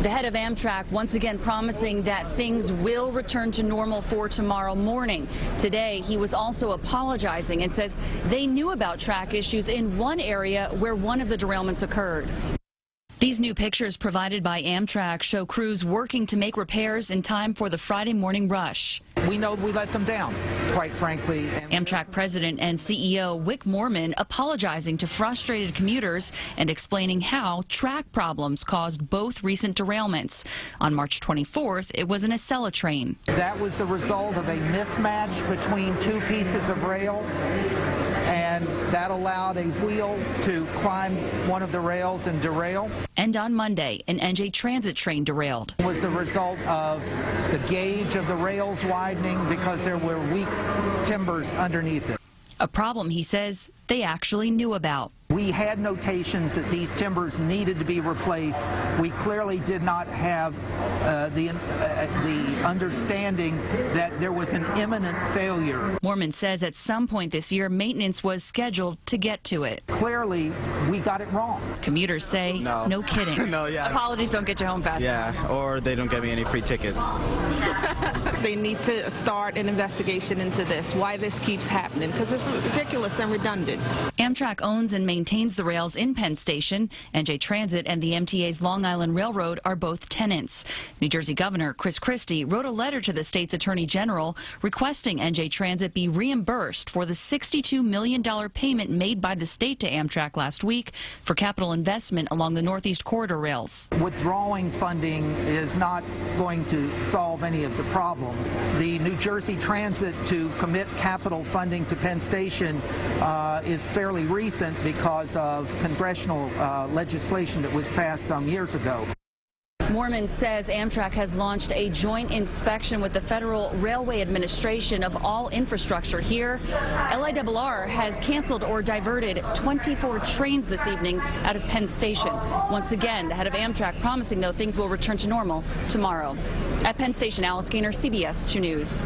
The head of Amtrak once again promising that things will return to normal for tomorrow morning. Today, he was also apologizing and says they knew about track issues in one area where one of the derailments occurred. These new pictures provided by Amtrak show crews working to make repairs in time for the Friday morning rush. We know we let them down, quite frankly. Amtrak President and CEO Wick Moorman apologizing to frustrated commuters and explaining how track problems caused both recent derailments. On March 24th, it was an Acela train. That was the result of a mismatch between two pieces of rail, and that allowed a wheel to climb one of the rails and derail. And on Monday, an NJ Transit train derailed. It was the result of the gauge of the rails widening because there were weak timbers underneath it. A problem, he says, they actually knew about. We had notations that these timbers needed to be replaced. We clearly did not have the understanding that there was an imminent failure. Moorman says at some point this year, maintenance was scheduled to get to it. Clearly, we got it wrong. Commuters say, no kidding. No, yeah. Apologies don't get you home fast. Yeah, or they don't get me any free tickets. They need to start an investigation into this, why this keeps happening, because it's ridiculous and redundant. Amtrak owns and maintains the rails in Penn Station. NJ Transit and the MTA's Long Island Railroad are both tenants. New Jersey Governor Chris Christie wrote a letter to the state's Attorney General requesting NJ Transit be reimbursed for the $62 million payment made by the state to Amtrak last week for capital investment along the Northeast Corridor rails. Withdrawing funding is not going to solve any of the problems. The New Jersey Transit to commit capital funding to Penn Station is fairly recent because of congressional legislation that was passed some years ago. Moorman says Amtrak has launched a joint inspection with the Federal Railway Administration of all infrastructure here. LIRR has canceled or diverted 24 trains this evening out of Penn Station. Once again, the head of Amtrak promising, though, things will return to normal tomorrow. At Penn Station, Alice Gaynor, CBS 2 News.